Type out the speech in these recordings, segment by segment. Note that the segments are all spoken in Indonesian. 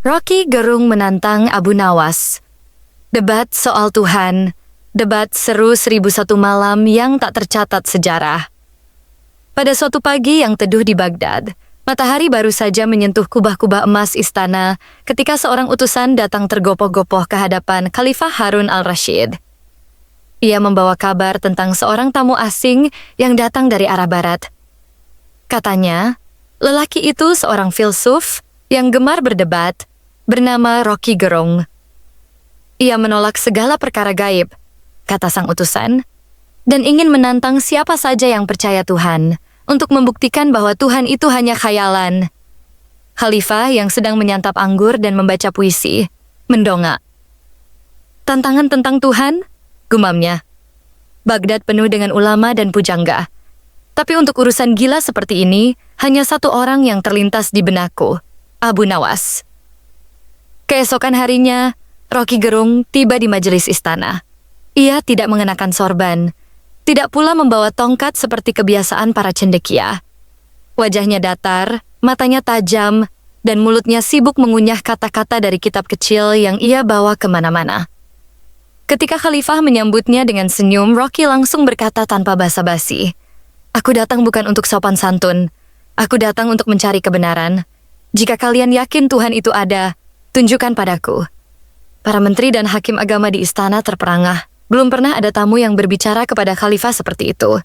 Rocky Gerung menantang Abu Nawas. Debat soal Tuhan, debat seru 1001 malam yang tak tercatat sejarah. Pada suatu pagi yang teduh di Baghdad, matahari baru saja menyentuh kubah-kubah emas istana ketika seorang utusan datang tergopoh-gopoh ke hadapan Khalifah Harun al-Rashid. Ia membawa kabar tentang seorang tamu asing yang datang dari arah barat. Katanya, lelaki itu seorang filsuf yang gemar berdebat, bernama Rocky Gerung. Ia menolak segala perkara gaib, kata sang utusan, dan ingin menantang siapa saja yang percaya Tuhan untuk membuktikan bahwa Tuhan itu hanya khayalan. Khalifah yang sedang menyantap anggur dan membaca puisi, mendongak. Tantangan tentang Tuhan? Gumamnya. Baghdad penuh dengan ulama dan pujangga. Tapi untuk urusan gila seperti ini, hanya satu orang yang terlintas di benakku, Abu Nawas. Keesokan harinya, Rocky Gerung tiba di majelis istana. Ia tidak mengenakan sorban, tidak pula membawa tongkat seperti kebiasaan para cendekia. Wajahnya datar, matanya tajam, dan mulutnya sibuk mengunyah kata-kata dari kitab kecil yang ia bawa kemana-mana. Ketika Khalifah menyambutnya dengan senyum, Rocky langsung berkata tanpa basa-basi, "Aku datang bukan untuk sopan santun. Aku datang untuk mencari kebenaran. Jika kalian yakin Tuhan itu ada, tunjukkan padaku." Para menteri dan hakim agama di istana terperangah. Belum pernah ada tamu yang berbicara kepada Khalifah seperti itu.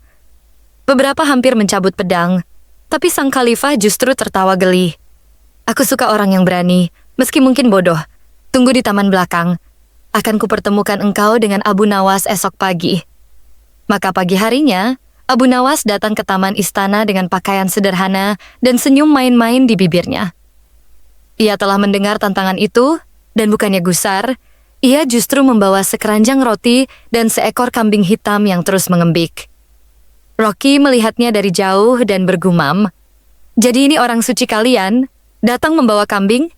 Beberapa hampir mencabut pedang, tapi sang Khalifah justru tertawa geli. "Aku suka orang yang berani, meski mungkin bodoh. Tunggu di taman belakang. Akan kupertemukan engkau dengan Abu Nawas esok pagi." Maka pagi harinya, Abu Nawas datang ke taman istana dengan pakaian sederhana dan senyum main-main di bibirnya. Ia telah mendengar tantangan itu, dan bukannya gusar, ia justru membawa sekeranjang roti dan seekor kambing hitam yang terus mengembik. Rocky melihatnya dari jauh dan bergumam, "Jadi ini orang suci kalian, datang membawa kambing?"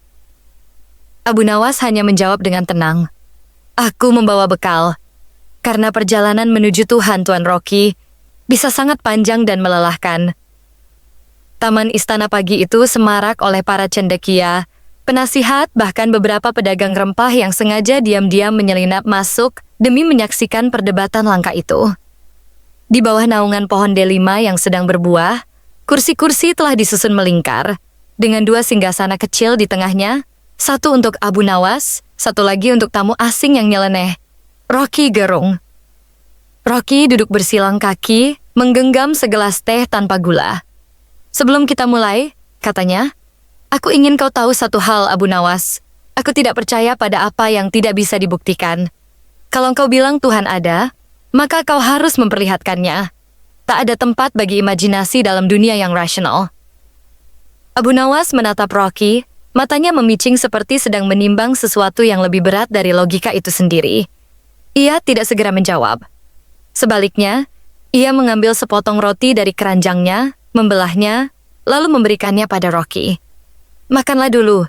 Abu Nawas hanya menjawab dengan tenang, "Aku membawa bekal. Karena perjalanan menuju Tuhan, Tuan Rocky, bisa sangat panjang dan melelahkan." Taman istana pagi itu semarak oleh para cendekia, penasihat, bahkan beberapa pedagang rempah yang sengaja diam-diam menyelinap masuk demi menyaksikan perdebatan langka itu. Di bawah naungan pohon delima yang sedang berbuah, kursi-kursi telah disusun melingkar, dengan dua singgasana kecil di tengahnya, satu untuk Abu Nawas, satu lagi untuk tamu asing yang nyeleneh, Rocky Gerung. Rocky duduk bersilang kaki, menggenggam segelas teh tanpa gula. "Sebelum kita mulai," katanya, "aku ingin kau tahu satu hal, Abu Nawas. Aku tidak percaya pada apa yang tidak bisa dibuktikan. Kalau kau bilang Tuhan ada, maka kau harus memperlihatkannya. Tak ada tempat bagi imajinasi dalam dunia yang rasional." Abu Nawas menatap Rocky, matanya memicing seperti sedang menimbang sesuatu yang lebih berat dari logika itu sendiri. Ia tidak segera menjawab. Sebaliknya, ia mengambil sepotong roti dari keranjangnya, membelahnya, lalu memberikannya pada Rocky. "Makanlah dulu.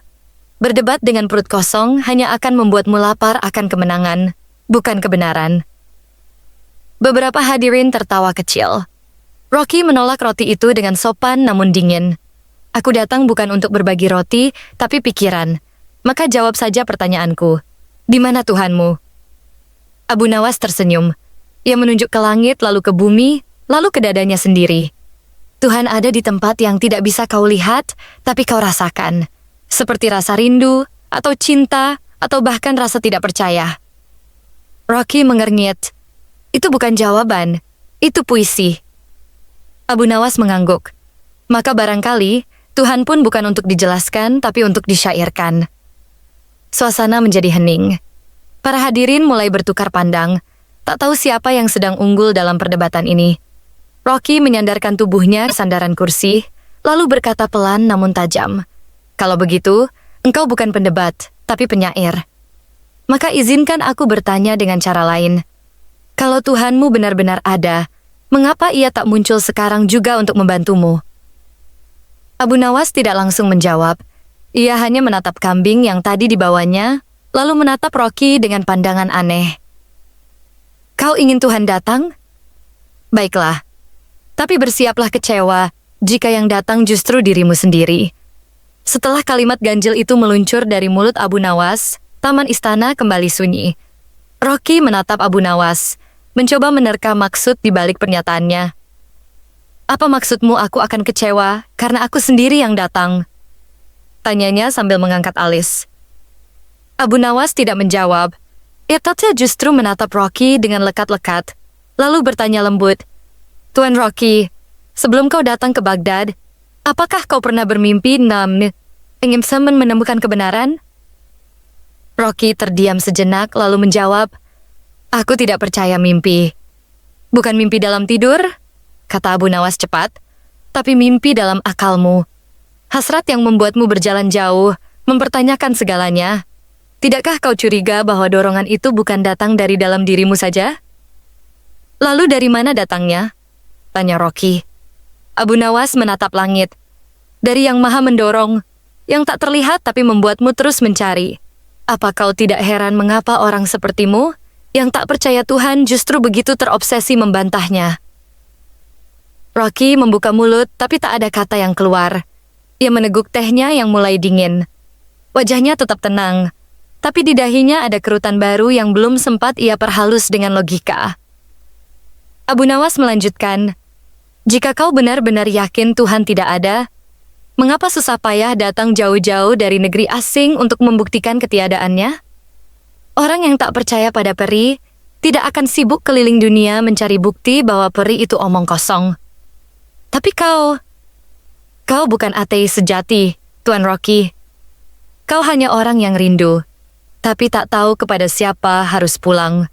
Berdebat dengan perut kosong hanya akan membuatmu lapar akan kemenangan, bukan kebenaran." Beberapa hadirin tertawa kecil. Rocky menolak roti itu dengan sopan namun dingin. "Aku datang bukan untuk berbagi roti, tapi pikiran. Maka jawab saja pertanyaanku. Di mana Tuhanmu?" Abu Nawas tersenyum. Ia menunjuk ke langit, lalu ke bumi, lalu ke dadanya sendiri. "Tuhan ada di tempat yang tidak bisa kau lihat, tapi kau rasakan. Seperti rasa rindu, atau cinta, atau bahkan rasa tidak percaya." Rocky mengernyit. "Itu bukan jawaban, itu puisi." Abu Nawas mengangguk. "Maka barangkali, Tuhan pun bukan untuk dijelaskan, tapi untuk disyairkan." Suasana menjadi hening. Para hadirin mulai bertukar pandang, tak tahu siapa yang sedang unggul dalam perdebatan ini. Rocky menyandarkan tubuhnya ke sandaran kursi, lalu berkata pelan namun tajam, "Kalau begitu, engkau bukan pendebat, tapi penyair. Maka izinkan aku bertanya dengan cara lain. Kalau Tuhanmu benar-benar ada, mengapa ia tak muncul sekarang juga untuk membantumu?" Abu Nawas tidak langsung menjawab. Ia hanya menatap kambing yang tadi dibawanya, lalu menatap Rocky dengan pandangan aneh. "Kau ingin Tuhan datang? Baiklah. Tapi bersiaplah kecewa jika yang datang justru dirimu sendiri. Setelah kalimat ganjil itu meluncur dari mulut Abu Nawas, taman istana kembali sunyi. Rocky menatap Abu Nawas, mencoba menerka maksud di balik pernyataannya. Apa maksudmu aku akan kecewa karena aku sendiri yang datang? Tanyanya sambil mengangkat alis. Abu Nawas tidak menjawab. Ia justru menatap Rocky dengan lekat-lekat, lalu bertanya lembut, Tuan Rocky, sebelum kau datang ke Baghdad, apakah kau pernah bermimpi ingin menemukan kebenaran? Rocky terdiam sejenak lalu menjawab, aku tidak percaya mimpi. Bukan mimpi dalam tidur, kata Abu Nawas cepat, tapi mimpi dalam akalmu. Hasrat yang membuatmu berjalan jauh, mempertanyakan segalanya. Tidakkah kau curiga bahwa dorongan itu bukan datang dari dalam dirimu saja? Lalu dari mana datangnya? Tanya Rocky. Abu Nawas menatap langit. Dari yang maha mendorong, yang tak terlihat tapi membuatmu terus mencari. Apa kau tidak heran mengapa orang sepertimu, yang tak percaya Tuhan justru begitu terobsesi membantahnya? Rocky membuka mulut tapi tak ada kata yang keluar. Ia meneguk tehnya yang mulai dingin. Wajahnya tetap tenang, tapi di dahinya ada kerutan baru yang belum sempat ia perhalus dengan logika. Abu Nawas melanjutkan, jika kau benar-benar yakin Tuhan tidak ada, mengapa susah payah datang jauh-jauh dari negeri asing untuk membuktikan ketiadaannya? Orang yang tak percaya pada peri tidak akan sibuk keliling dunia mencari bukti bahwa peri itu omong kosong. Tapi kau bukan ateis sejati, Tuan Rocky. Kau hanya orang yang rindu, tapi tak tahu kepada siapa harus pulang.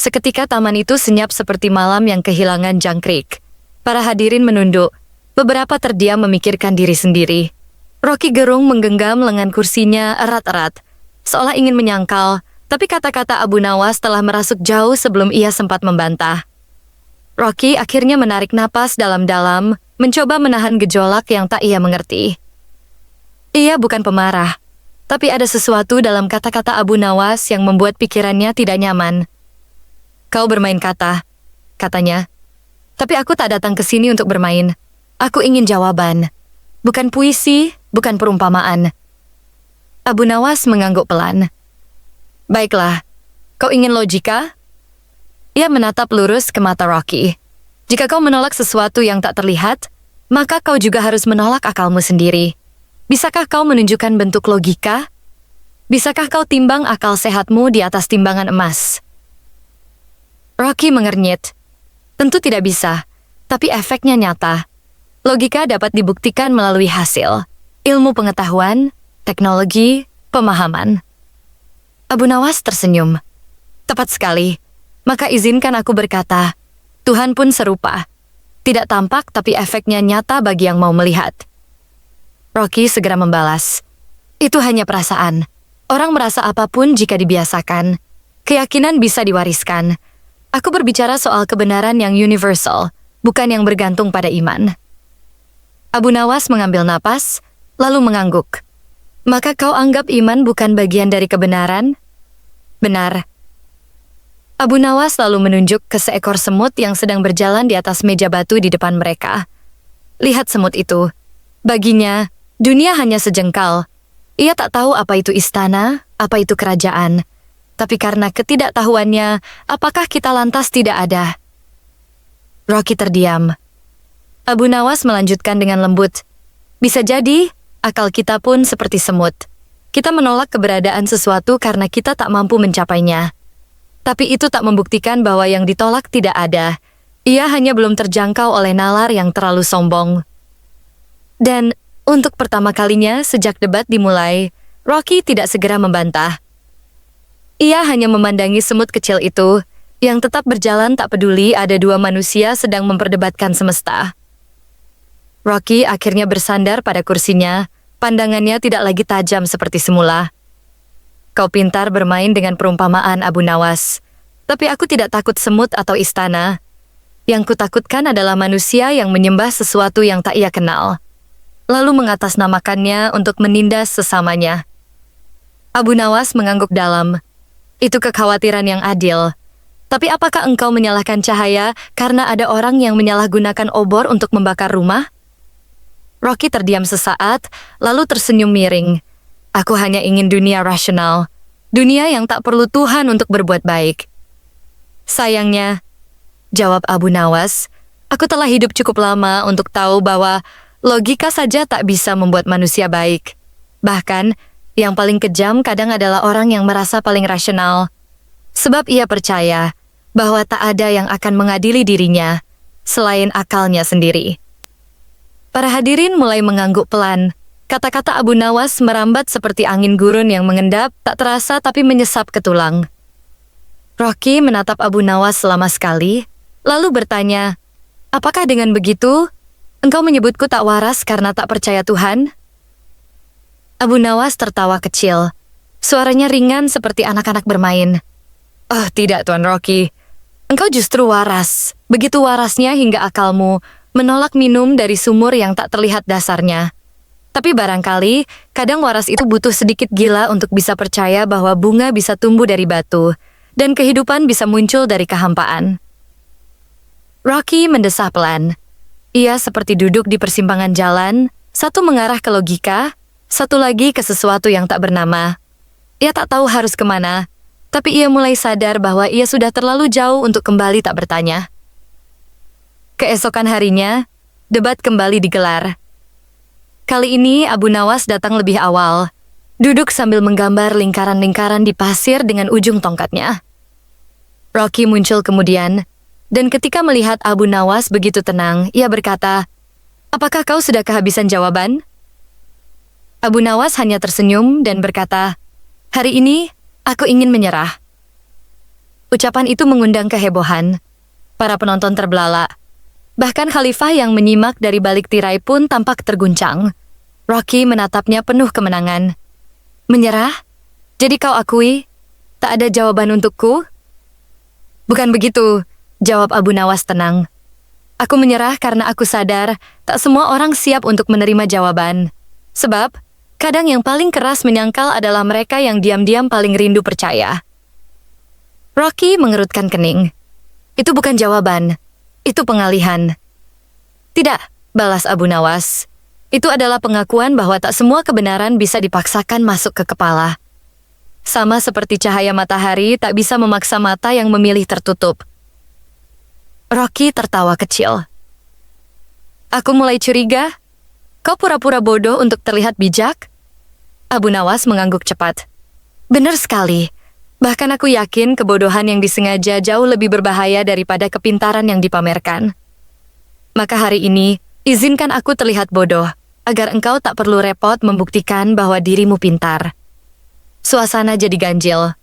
Seketika taman itu senyap seperti malam yang kehilangan jangkrik. Para hadirin menunduk, beberapa terdiam memikirkan diri sendiri. Rocky gerung menggenggam lengan kursinya erat-erat, seolah ingin menyangkal, tapi kata-kata Abu Nawas telah merasuk jauh sebelum ia sempat membantah. Rocky akhirnya menarik napas dalam-dalam, mencoba menahan gejolak yang tak ia mengerti. Ia bukan pemarah, tapi ada sesuatu dalam kata-kata Abu Nawas yang membuat pikirannya tidak nyaman. Kau bermain kata, katanya. Tapi aku tak datang ke sini untuk bermain. Aku ingin jawaban. Bukan puisi, bukan perumpamaan. Abu Nawas mengangguk pelan. Baiklah, kau ingin logika? Ia menatap lurus ke mata Rocky. Jika kau menolak sesuatu yang tak terlihat, maka kau juga harus menolak akalmu sendiri. Bisakah kau menunjukkan bentuk logika? Bisakah kau timbang akal sehatmu di atas timbangan emas? Rocky mengernyit. Tentu tidak bisa, tapi efeknya nyata. Logika dapat dibuktikan melalui hasil, ilmu pengetahuan, teknologi, pemahaman. Abu Nawas tersenyum. Tepat sekali. Maka izinkan aku berkata, Tuhan pun serupa. Tidak tampak tapi efeknya nyata bagi yang mau melihat. Rocky segera membalas. Itu hanya perasaan. Orang merasa apapun jika dibiasakan. Keyakinan bisa diwariskan. Aku berbicara soal kebenaran yang universal, bukan yang bergantung pada iman. Abu Nawas mengambil napas, lalu mengangguk. Maka kau anggap iman bukan bagian dari kebenaran? Benar. Abu Nawas lalu menunjuk ke seekor semut yang sedang berjalan di atas meja batu di depan mereka. Lihat semut itu. Baginya, dunia hanya sejengkal. Ia tak tahu apa itu istana, apa itu kerajaan. Tapi karena ketidaktahuannya, apakah kita lantas tidak ada? Rocky terdiam. Abu Nawas melanjutkan dengan lembut. Bisa jadi, akal kita pun seperti semut. Kita menolak keberadaan sesuatu karena kita tak mampu mencapainya. Tapi itu tak membuktikan bahwa yang ditolak tidak ada. Ia hanya belum terjangkau oleh nalar yang terlalu sombong. Dan untuk pertama kalinya sejak debat dimulai, Rocky tidak segera membantah. Ia hanya memandangi semut kecil itu, yang tetap berjalan tak peduli ada dua manusia sedang memperdebatkan semesta. Rocky akhirnya bersandar pada kursinya, pandangannya tidak lagi tajam seperti semula. Kau pintar bermain dengan perumpamaan, Abu Nawas. Tapi aku tidak takut semut atau istana. Yang kutakutkan adalah manusia yang menyembah sesuatu yang tak ia kenal, lalu mengatasnamakannya untuk menindas sesamanya. Abu Nawas mengangguk dalam. Itu kekhawatiran yang adil. Tapi apakah engkau menyalahkan cahaya karena ada orang yang menyalahgunakan obor untuk membakar rumah? Rocky terdiam sesaat, lalu tersenyum miring. Aku hanya ingin dunia rasional. Dunia yang tak perlu Tuhan untuk berbuat baik. Sayangnya, jawab Abu Nawas, aku telah hidup cukup lama untuk tahu bahwa logika saja tak bisa membuat manusia baik. Bahkan, yang paling kejam kadang adalah orang yang merasa paling rasional. Sebab ia percaya bahwa tak ada yang akan mengadili dirinya selain akalnya sendiri. Para hadirin mulai mengangguk pelan. Kata-kata Abu Nawas merambat seperti angin gurun yang mengendap, tak terasa tapi menyesap ke tulang. Rocky menatap Abu Nawas selama sekali, lalu bertanya, apakah dengan begitu, engkau menyebutku tak waras karena tak percaya Tuhan? Abu Nawas tertawa kecil. Suaranya ringan seperti anak-anak bermain. Oh tidak, Tuan Rocky. Engkau justru waras. Begitu warasnya hingga akalmu menolak minum dari sumur yang tak terlihat dasarnya. Tapi barangkali, kadang waras itu butuh sedikit gila untuk bisa percaya bahwa bunga bisa tumbuh dari batu, dan kehidupan bisa muncul dari kehampaan. Rocky mendesah pelan. Ia seperti duduk di persimpangan jalan, satu mengarah ke logika, satu lagi ke sesuatu yang tak bernama. Ia tak tahu harus kemana, tapi ia mulai sadar bahwa ia sudah terlalu jauh untuk kembali tak bertanya. Keesokan harinya, debat kembali digelar. Kali ini Abu Nawas datang lebih awal, duduk sambil menggambar lingkaran-lingkaran di pasir dengan ujung tongkatnya. Rocky muncul kemudian, dan ketika melihat Abu Nawas begitu tenang, ia berkata, apakah kau sudah kehabisan jawaban? Abu Nawas hanya tersenyum dan berkata, hari ini aku ingin menyerah. Ucapan itu mengundang kehebohan. Para penonton terbelalak. Bahkan khalifah yang menyimak dari balik tirai pun tampak terguncang. Rocky menatapnya penuh kemenangan. Menyerah? Jadi kau akui, tak ada jawaban untukku? Bukan begitu, jawab Abu Nawas tenang. Aku menyerah karena aku sadar tak semua orang siap untuk menerima jawaban. Sebab, kadang yang paling keras menyangkal adalah mereka yang diam-diam paling rindu percaya. Rocky mengerutkan kening. Itu bukan jawaban. Itu pengalihan. Tidak, balas Abu Nawas. Itu adalah pengakuan bahwa tak semua kebenaran bisa dipaksakan masuk ke kepala. Sama seperti cahaya matahari tak bisa memaksa mata yang memilih tertutup. Rocky tertawa kecil. Aku mulai curiga. Kau pura-pura bodoh untuk terlihat bijak? Abu Nawas mengangguk cepat. Benar sekali. Bahkan aku yakin kebodohan yang disengaja jauh lebih berbahaya daripada kepintaran yang dipamerkan. Maka hari ini, izinkan aku terlihat bodoh, agar engkau tak perlu repot membuktikan bahwa dirimu pintar. Suasana jadi ganjil.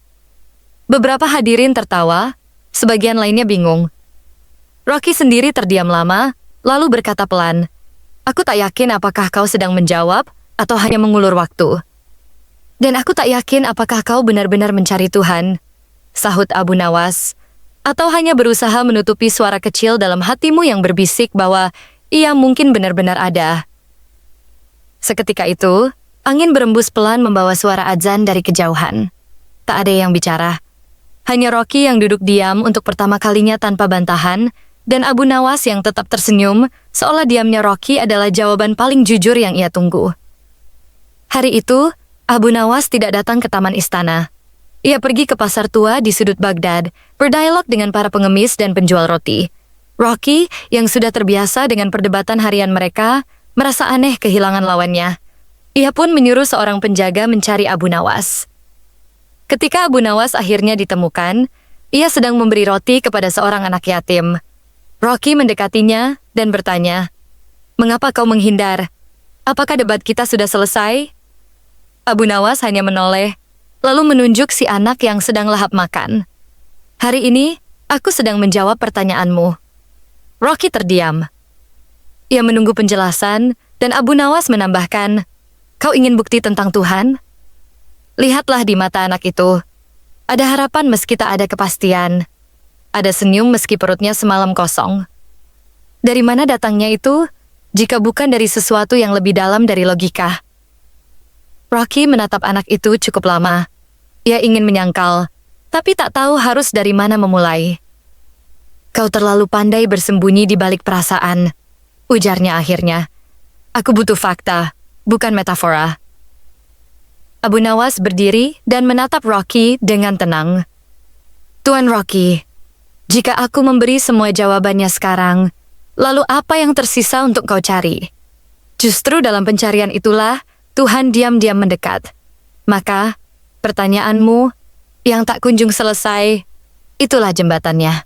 Beberapa hadirin tertawa, sebagian lainnya bingung. Rocky sendiri terdiam lama, lalu berkata pelan, aku tak yakin apakah kau sedang menjawab atau hanya mengulur waktu. Dan aku tak yakin apakah kau benar-benar mencari Tuhan, sahut Abu Nawas, atau hanya berusaha menutupi suara kecil dalam hatimu yang berbisik bahwa ia mungkin benar-benar ada. Seketika itu, angin berembus pelan membawa suara azan dari kejauhan. Tak ada yang bicara. Hanya Rocky yang duduk diam untuk pertama kalinya tanpa bantahan, dan Abu Nawas yang tetap tersenyum, seolah diamnya Rocky adalah jawaban paling jujur yang ia tunggu. Hari itu, Abu Nawas tidak datang ke taman istana. Ia pergi ke pasar tua di sudut Baghdad, berdialog dengan para pengemis dan penjual roti. Rocky, yang sudah terbiasa dengan perdebatan harian mereka, merasa aneh kehilangan lawannya. Ia pun menyuruh seorang penjaga mencari Abu Nawas. Ketika Abu Nawas akhirnya ditemukan, ia sedang memberi roti kepada seorang anak yatim. Rocky mendekatinya dan bertanya, "Mengapa kau menghindar? Apakah debat kita sudah selesai?" Abu Nawas hanya menoleh, lalu menunjuk si anak yang sedang lahap makan. Hari ini, aku sedang menjawab pertanyaanmu. Rocky terdiam. Ia menunggu penjelasan, dan Abu Nawas menambahkan, kau ingin bukti tentang Tuhan? Lihatlah di mata anak itu. Ada harapan meski tak ada kepastian. Ada senyum meski perutnya semalam kosong. Dari mana datangnya itu, jika bukan dari sesuatu yang lebih dalam dari logika? Rocky menatap anak itu cukup lama. Ia ingin menyangkal, tapi tak tahu harus dari mana memulai. Kau terlalu pandai bersembunyi di balik perasaan, ujarnya akhirnya. Aku butuh fakta, bukan metafora. Abu Nawas berdiri dan menatap Rocky dengan tenang. Tuan Rocky, jika aku memberi semua jawabannya sekarang, lalu apa yang tersisa untuk kau cari? Justru dalam pencarian itulah Tuhan diam-diam mendekat. Maka, pertanyaanmu yang tak kunjung selesai, itulah jembatannya.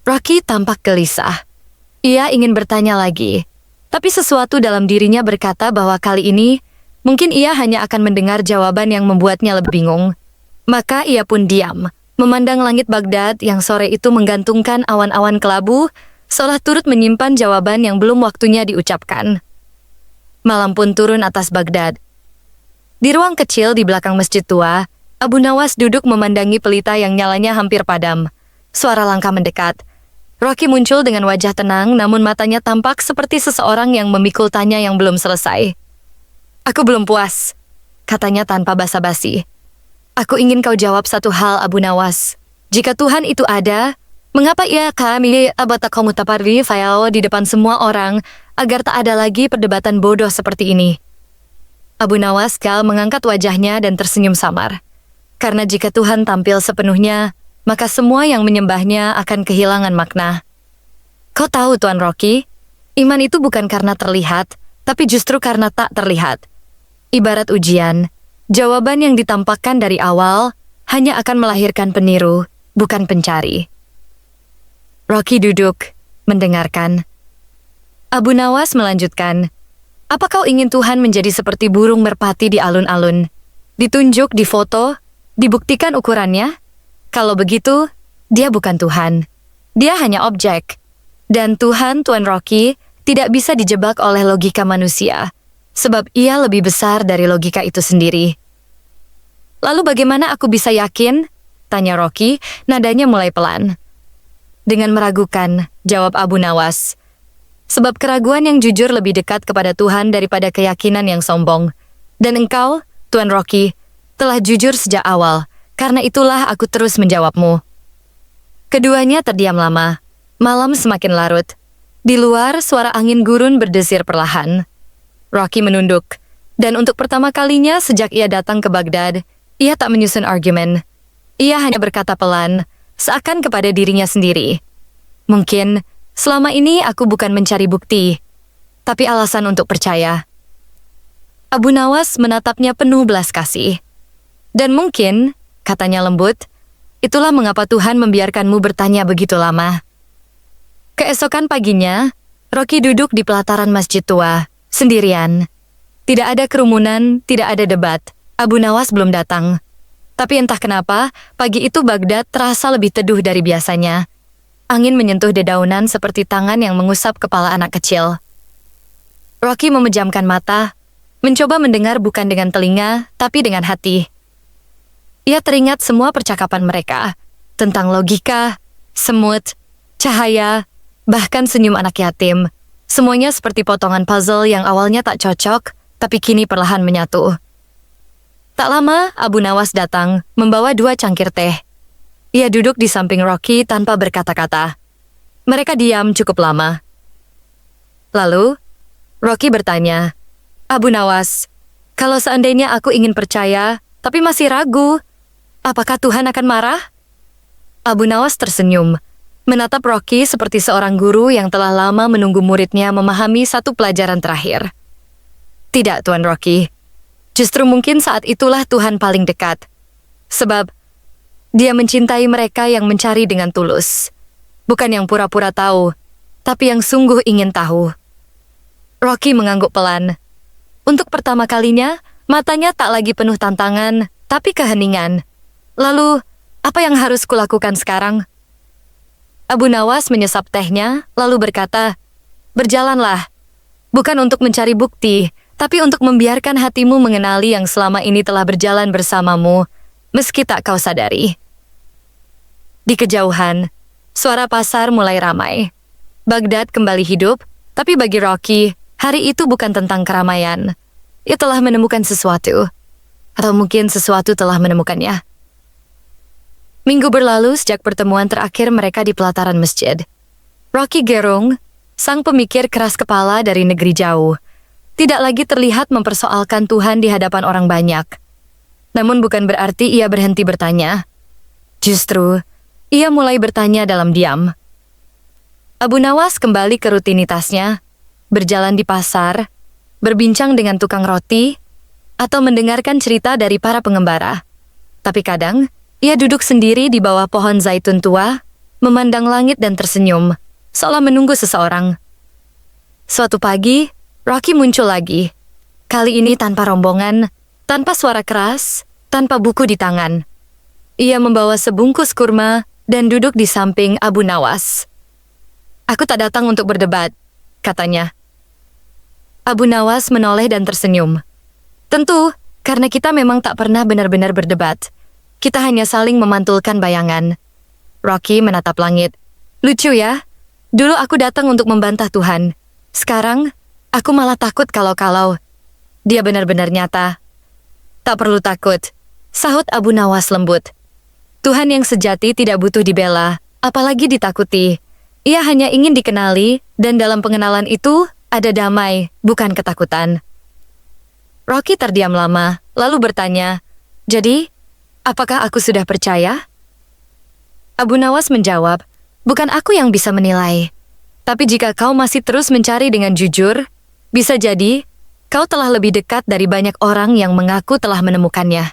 Rocky tampak gelisah. Ia ingin bertanya lagi, tapi sesuatu dalam dirinya berkata bahwa kali ini mungkin ia hanya akan mendengar jawaban yang membuatnya lebih bingung. Maka ia pun diam, memandang langit Baghdad yang sore itu menggantungkan awan-awan kelabu, seolah turut menyimpan jawaban yang belum waktunya diucapkan. Malam pun turun atas Baghdad. Di ruang kecil di belakang masjid tua, Abu Nawas duduk memandangi pelita yang nyalanya hampir padam. Suara langkah mendekat. Rocky muncul dengan wajah tenang, namun matanya tampak seperti seseorang yang memikul tanya yang belum selesai. Aku belum puas, katanya tanpa basa-basi. Aku ingin kau jawab satu hal, Abu Nawas. Jika Tuhan itu ada, mengapa ia kami abatakomu taparri fayao di depan semua orang agar tak ada lagi perdebatan bodoh seperti ini? Abu Nawas mengangkat wajahnya dan tersenyum samar. Karena jika Tuhan tampil sepenuhnya, maka semua yang menyembahnya akan kehilangan makna. Kau tahu, Tuan Rocky, iman itu bukan karena terlihat, tapi justru karena tak terlihat. Ibarat ujian, jawaban yang ditampakkan dari awal hanya akan melahirkan peniru, bukan pencari. Rocky duduk, mendengarkan. Abu Nawas melanjutkan, apa kau ingin Tuhan menjadi seperti burung merpati di alun-alun? Ditunjuk di foto, dibuktikan ukurannya? Kalau begitu, dia bukan Tuhan. Dia hanya objek. Dan Tuhan, Tuan Rocky, tidak bisa dijebak oleh logika manusia, sebab ia lebih besar dari logika itu sendiri. Lalu bagaimana aku bisa yakin? Tanya Rocky, nadanya mulai pelan. Dengan meragukan, jawab Abu Nawas. Sebab keraguan yang jujur lebih dekat kepada Tuhan daripada keyakinan yang sombong. Dan engkau, Tuan Rocky, telah jujur sejak awal, karena itulah aku terus menjawabmu. Keduanya terdiam lama. Malam semakin larut. Di luar, suara angin gurun berdesir perlahan. Rocky menunduk, dan untuk pertama kalinya sejak ia datang ke Baghdad, ia tak menyusun argumen. Ia hanya berkata pelan, seakan kepada dirinya sendiri. Mungkin, selama ini aku bukan mencari bukti, tapi alasan untuk percaya. Abu Nawas menatapnya penuh belas kasih. Dan mungkin, katanya lembut, itulah mengapa Tuhan membiarkanmu bertanya begitu lama. Keesokan paginya, Rocky duduk di pelataran masjid tua, sendirian. Tidak ada kerumunan, tidak ada debat. Abu Nawas belum datang. Tapi entah kenapa, pagi itu Baghdad terasa lebih teduh dari biasanya. Angin menyentuh dedaunan seperti tangan yang mengusap kepala anak kecil. Rocky memejamkan mata, mencoba mendengar bukan dengan telinga, tapi dengan hati. Ia teringat semua percakapan mereka, tentang logika, semut, cahaya, bahkan senyum anak yatim. Semuanya seperti potongan puzzle yang awalnya tak cocok, tapi kini perlahan menyatu. Tak lama, Abu Nawas datang, membawa 2 cangkir teh. Ia duduk di samping Rocky tanpa berkata-kata. Mereka diam cukup lama. Lalu, Rocky bertanya, Abu Nawas, kalau seandainya aku ingin percaya, tapi masih ragu, apakah Tuhan akan marah? Abu Nawas tersenyum, menatap Rocky seperti seorang guru yang telah lama menunggu muridnya memahami satu pelajaran terakhir. Tidak, Tuan Rocky. Justru mungkin saat itulah Tuhan paling dekat. Sebab, Dia mencintai mereka yang mencari dengan tulus. Bukan yang pura-pura tahu, tapi yang sungguh ingin tahu. Rocky mengangguk pelan. Untuk pertama kalinya, matanya tak lagi penuh tantangan, tapi keheningan. Lalu, apa yang harus kulakukan sekarang? Abu Nawas menyesap tehnya, lalu berkata, berjalanlah. Bukan untuk mencari bukti, tapi untuk membiarkan hatimu mengenali yang selama ini telah berjalan bersamamu, meski tak kau sadari. Di kejauhan, suara pasar mulai ramai. Baghdad kembali hidup, tapi bagi Rocky, hari itu bukan tentang keramaian. Ia telah menemukan sesuatu, atau mungkin sesuatu telah menemukannya. Minggu berlalu sejak pertemuan terakhir mereka di pelataran masjid. Rocky gerung, sang pemikir keras kepala dari negeri jauh, tidak lagi terlihat mempersoalkan Tuhan di hadapan orang banyak. Namun bukan berarti ia berhenti bertanya. Justru, ia mulai bertanya dalam diam. Abu Nawas kembali ke rutinitasnya, berjalan di pasar, berbincang dengan tukang roti, atau mendengarkan cerita dari para pengembara. Tapi kadang, ia duduk sendiri di bawah pohon zaitun tua, memandang langit dan tersenyum, seolah menunggu seseorang. Suatu pagi, Rocky muncul lagi. Kali ini tanpa rombongan, tanpa suara keras, tanpa buku di tangan. Ia membawa sebungkus kurma dan duduk di samping Abu Nawas. "Aku tak datang untuk berdebat," katanya. Abu Nawas menoleh dan tersenyum. "Tentu, karena kita memang tak pernah benar-benar berdebat. Kita hanya saling memantulkan bayangan." Rocky menatap langit. "Lucu ya? Dulu aku datang untuk membantah Tuhan. Sekarang, aku malah takut kalau-kalau dia benar-benar nyata." "Tak perlu takut," sahut Abu Nawas lembut. "Tuhan yang sejati tidak butuh dibela, apalagi ditakuti. Ia hanya ingin dikenali, dan dalam pengenalan itu ada damai, bukan ketakutan." Rocky terdiam lama, lalu bertanya, "Jadi, apakah aku sudah percaya?" Abu Nawas menjawab, "Bukan aku yang bisa menilai. Tapi jika kau masih terus mencari dengan jujur, bisa jadi kau telah lebih dekat dari banyak orang yang mengaku telah menemukannya."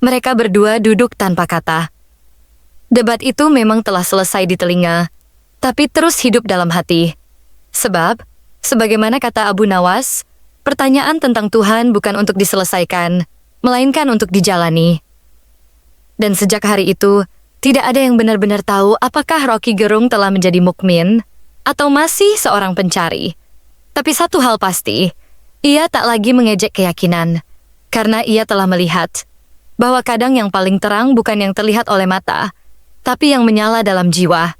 Mereka berdua duduk tanpa kata. Debat itu memang telah selesai di telinga, tapi terus hidup dalam hati. Sebab, sebagaimana kata Abu Nawas, pertanyaan tentang Tuhan bukan untuk diselesaikan, melainkan untuk dijalani. Dan sejak hari itu, tidak ada yang benar-benar tahu apakah Rocky Gerung telah menjadi mukmin atau masih seorang pencari. Tapi satu hal pasti, ia tak lagi mengejek keyakinan, karena ia telah melihat bahwa kadang yang paling terang bukan yang terlihat oleh mata, tapi yang menyala dalam jiwa.